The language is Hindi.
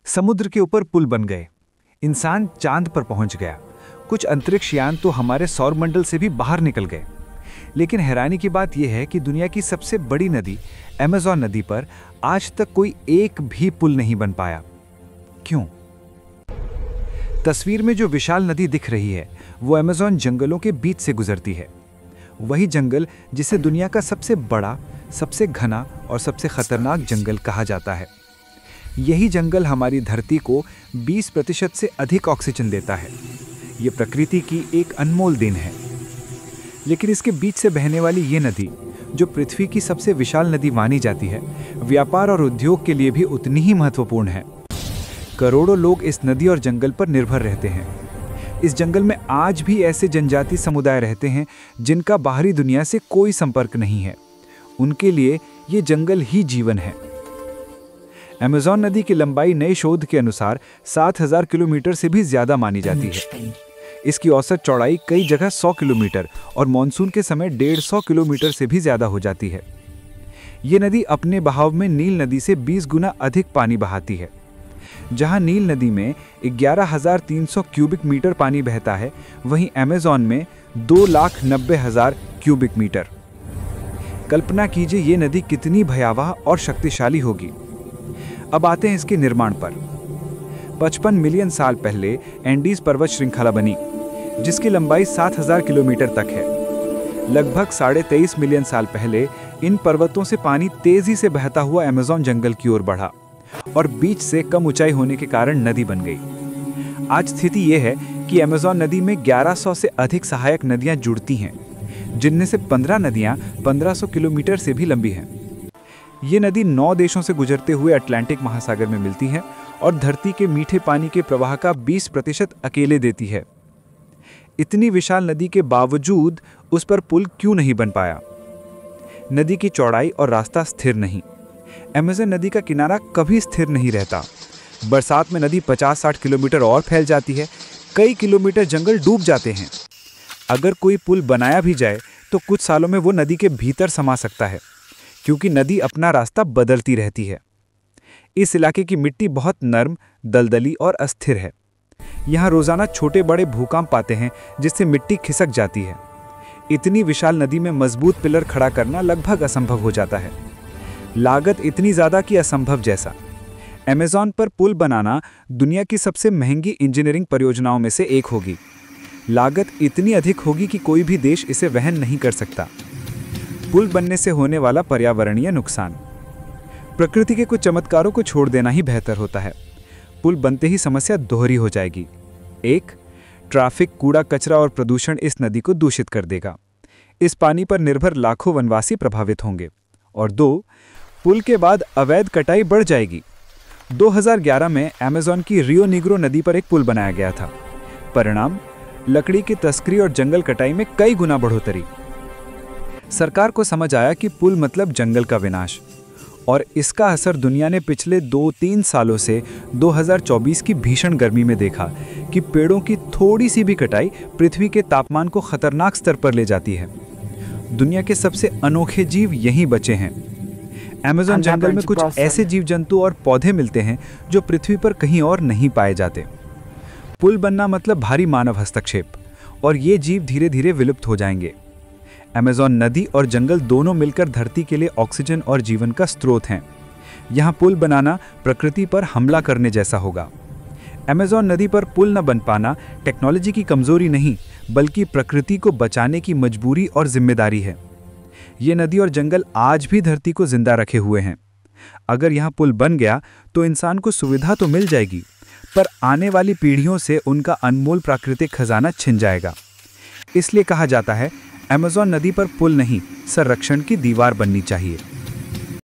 समुद्र के ऊपर पुल बन गए, इंसान चांद पर पहुंच गया, कुछ अंतरिक्ष यान तो हमारे सौरमंडल से भी बाहर निकल गए। लेकिन हैरानी की बात यह है कि दुनिया की सबसे बड़ी नदी अमेज़न नदी पर आज तक कोई एक भी पुल नहीं बन पाया। क्यों? तस्वीर में जो विशाल नदी दिख रही है वो अमेज़न जंगलों के बीच से गुजरती है। वही जंगल जिसे दुनिया का सबसे बड़ा, सबसे घना और सबसे खतरनाक जंगल कहा जाता है। यही जंगल हमारी धरती को 20% से अधिक ऑक्सीजन देता है। ये प्रकृति की एक अनमोल देन है। लेकिन इसके बीच से बहने वाली ये नदी, जो पृथ्वी की सबसे विशाल नदी मानी जाती है, व्यापार और उद्योग के लिए भी उतनी ही महत्वपूर्ण है। करोड़ों लोग इस नदी और जंगल पर निर्भर रहते हैं। इस जंगल में आज भी ऐसे जनजाति समुदाय रहते हैं जिनका बाहरी दुनिया से कोई संपर्क नहीं है। उनके लिए ये जंगल ही जीवन है। अमेज़न नदी की लंबाई नए शोध के अनुसार 7000 किलोमीटर से भी ज्यादा मानी जाती है। इसकी औसत चौड़ाई कई जगह 100 किलोमीटर और मानसून के समय 150 किलोमीटर से भी ज्यादा हो जाती है। ये नदी अपने बहाव में नील नदी से 20 गुना अधिक पानी बहाती है। जहां नील नदी में 11,300 क्यूबिक मीटर पानी बहता है, वहीं अमेज़न में 2,90,000 क्यूबिक मीटर। कल्पना कीजिए ये नदी कितनी भयावह और शक्तिशाली होगी। अब आते हैं इसके निर्माण पर। 55 मिलियन साल पहले एंडीज पर्वत श्रृंखला बनी, जिसकी लंबाई 7,000 किलोमीटर तक है। लगभग 23.5 मिलियन साल पहले इन पर्वतों से पानी तेजी से बहता हुआ अमेज़न जंगल की ओर बढ़ा और बीच से कम ऊंचाई होने के कारण नदी बन गई। आज स्थिति यह है कि अमेज़न नदी में 1100 से अधिक सहायक नदियां जुड़ती हैं, जिनमें से 15 नदियां 1500 किलोमीटर से भी लंबी हैं। ये नदी 9 देशों से गुजरते हुए अटलांटिक महासागर में मिलती है और धरती के मीठे पानी के प्रवाह का 20% अकेले देती है। इतनी विशाल नदी के बावजूद उस पर पुल क्यों नहीं बन पाया? नदी की चौड़ाई और रास्ता स्थिर नहीं। अमेज़न नदी का किनारा कभी स्थिर नहीं रहता। बरसात में नदी 50-60 किलोमीटर और फैल जाती है। कई किलोमीटर जंगल डूब जाते हैं। अगर कोई पुल बनाया भी जाए तो कुछ सालों में वो नदी के भीतर समा सकता है, क्योंकि नदी अपना रास्ता बदलती रहती है। इस इलाके की मिट्टी बहुत नर्म, दलदली और अस्थिर है। यहाँ रोजाना छोटे बड़े भूकंप आते हैं, जिससे मिट्टी खिसक जाती है। इतनी विशाल नदी में मजबूत पिलर खड़ा करना लगभग असंभव हो जाता है। लागत इतनी ज्यादा कि असंभव जैसा। अमेज़न पर पुल बनाना दुनिया की सबसे महंगी इंजीनियरिंग परियोजनाओं में से एक होगी। लागत इतनी अधिक होगी कि कोई भी देश इसे वहन नहीं कर सकता। पुल बनने से होने वाला पर्यावरणीय नुकसान। प्रकृति के कुछ चमत्कारों को छोड़ देना ही बेहतर होता है। पुल बनते ही समस्या दोहरी हो जाएगी। 1. ट्रैफिक, कूड़ा कचरा और प्रदूषण इस नदी को दूषित कर देगा। इस पानी पर निर्भर लाखों वनवासी प्रभावित होंगे। और 2. पुल के बाद अवैध कटाई बढ़ जाएगी। 2011 में अमेज़न की रियो नीग्रो नदी पर एक पुल बनाया गया था। परिणाम, लकड़ी की तस्करी और जंगल कटाई में कई गुना बढ़ोतरी। सरकार को समझ आया कि पुल मतलब जंगल का विनाश, और इसका असर दुनिया ने पिछले 2-3 सालों से 2024 की भीषण गर्मी में देखा कि पेड़ों की थोड़ी सी भी कटाई पृथ्वी के तापमान को खतरनाक स्तर पर ले जाती है। दुनिया के सबसे अनोखे जीव यहीं बचे हैं। अमेज़न जंगल में कुछ ऐसे जीव जंतु और पौधे मिलते हैं जो पृथ्वी पर कहीं और नहीं पाए जाते। पुल बनना मतलब भारी मानव हस्तक्षेप, और ये जीव धीरे धीरे विलुप्त हो जाएंगे। अमेज़न नदी और जंगल दोनों मिलकर धरती के लिए ऑक्सीजन और जीवन का स्रोत हैं। यहाँ पुल बनाना प्रकृति पर हमला करने जैसा होगा। अमेज़न नदी पर पुल न बन पाना टेक्नोलॉजी की कमजोरी नहीं, बल्कि प्रकृति को बचाने की मजबूरी और जिम्मेदारी है। ये नदी और जंगल आज भी धरती को जिंदा रखे हुए हैं। अगर यहाँ पुल बन गया तो इंसान को सुविधा तो मिल जाएगी, पर आने वाली पीढ़ियों से उनका अनमोल प्राकृतिक खजाना छिन जाएगा। इसलिए कहा जाता है, अमेज़न नदी पर पुल नहीं, संरक्षण की दीवार बननी चाहिए।